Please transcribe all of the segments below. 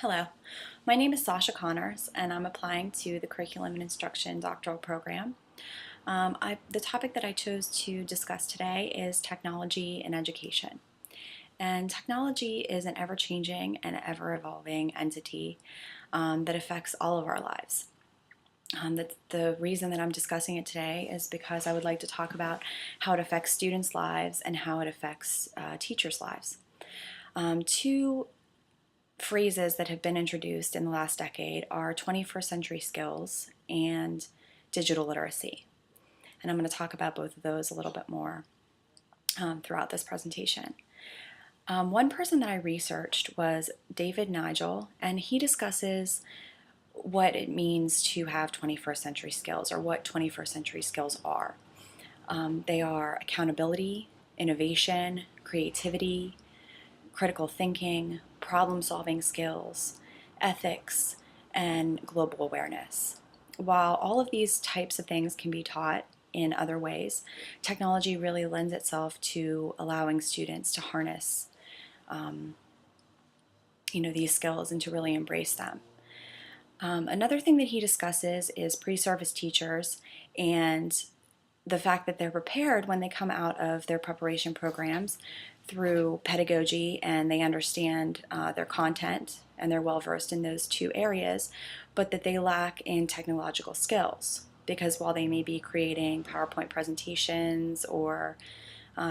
Hello, my name is Sasha Connors and I'm applying to the Curriculum and Instruction doctoral program. The topic that I chose to discuss today is technology in education. And technology is an ever-changing and ever-evolving entity that affects all of our lives. The reason that I'm discussing it today is because I would like to talk about how it affects students' lives and how it affects teachers' lives. Two phrases that have been introduced in the last decade are 21st century skills and digital literacy. And I'm going to talk about both of those a little bit more throughout this presentation. One person that I researched was David Nigel, and he discusses what it means to have 21st century skills, or what 21st century skills are. They are accountability, innovation, creativity, critical thinking, problem-solving skills, ethics, and global awareness. While all of these types of things can be taught in other ways, technology really lends itself to allowing students to harness these skills and to really embrace them. Another thing that he discusses is pre-service teachers and the fact that they're prepared when they come out of their preparation programs through pedagogy and they understand their content and they're well versed in those two areas, but that they lack in technological skills, because while they may be creating PowerPoint presentations or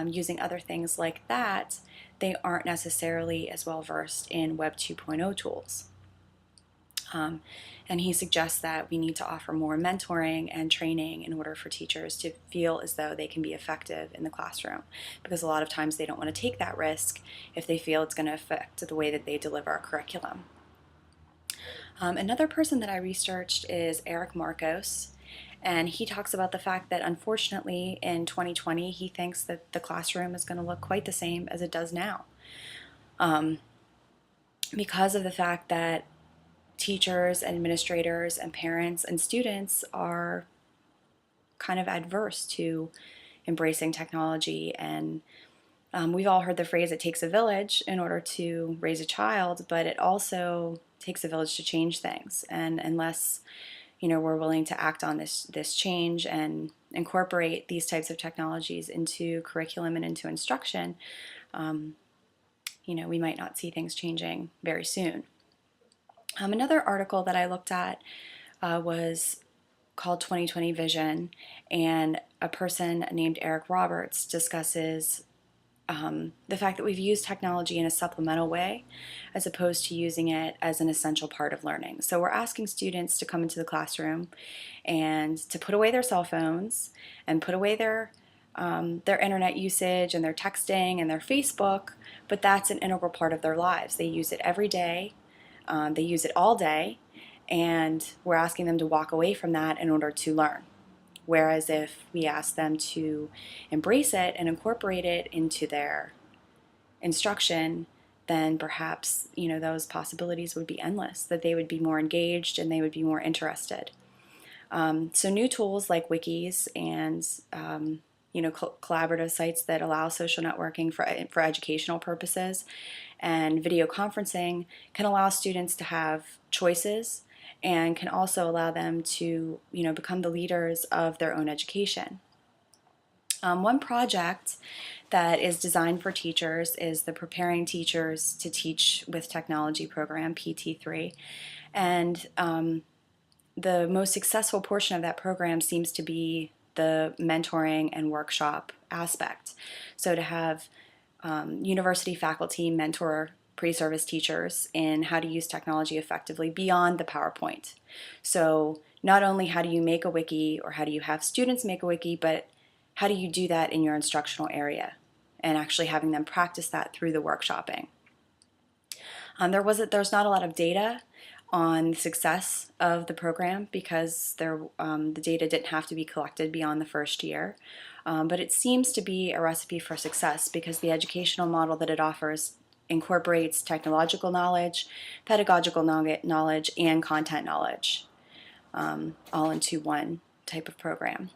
using other things like that, they aren't necessarily as well versed in Web 2.0 tools. And he suggests that we need to offer more mentoring and training in order for teachers to feel as though they can be effective in the classroom, because a lot of times they don't want to take that risk if they feel it's going to affect the way that they deliver a curriculum. Another person that I researched is Eric Marcos, and he talks about the fact that unfortunately in 2020 he thinks that the classroom is going to look quite the same as it does now, because of the fact that teachers, administrators, and parents and students are kind of adverse to embracing technology. And we've all heard the phrase, it takes a village in order to raise a child, but it also takes a village to change things. And unless we're willing to act on this change and incorporate these types of technologies into curriculum and into instruction, we might not see things changing very soon. Another article that I looked at was called 2020 Vision, and a person named Eric Roberts discusses the fact that we've used technology in a supplemental way as opposed to using it as an essential part of learning. So we're asking students to come into the classroom and to put away their cell phones and put away their internet usage and their texting and their Facebook, but that's an integral part of their lives. They use it every day. They use it all day, and we're asking them to walk away from that in order to learn. Whereas if we ask them to embrace it and incorporate it into their instruction, then perhaps those possibilities would be endless, that they would be more engaged and they would be more interested. So new tools like wikis and collaborative sites that allow social networking for educational purposes and video conferencing can allow students to have choices and can also allow them to become the leaders of their own education. One project that is designed for teachers is the Preparing Teachers to Teach with Technology program, PT3, and the most successful portion of that program seems to be the mentoring and workshop aspect. So to have university faculty mentor pre-service teachers in how to use technology effectively beyond the PowerPoint. So not only how do you make a wiki or how do you have students make a wiki, but how do you do that in your instructional area and actually having them practice that through the workshopping. There's not a lot of data on the success of the program because the data didn't have to be collected beyond the first year. But it seems to be a recipe for success because the educational model that it offers incorporates technological knowledge, pedagogical knowledge, and content knowledge all into one type of program.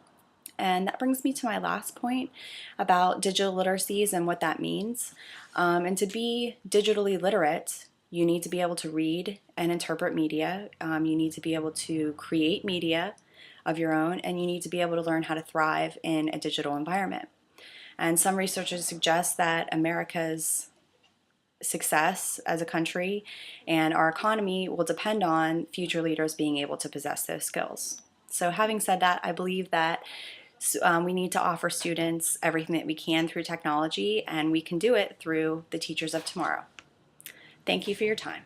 And that brings me to my last point about digital literacies and what that means. And to be digitally literate, You need to be able to read and interpret media. You need to be able to create media of your own, and you need to be able to learn how to thrive in a digital environment. And some researchers suggest that America's success as a country and our economy will depend on future leaders being able to possess those skills. So having said that, I believe that we need to offer students everything that we can through technology, and we can do it through the teachers of tomorrow. Thank you for your time.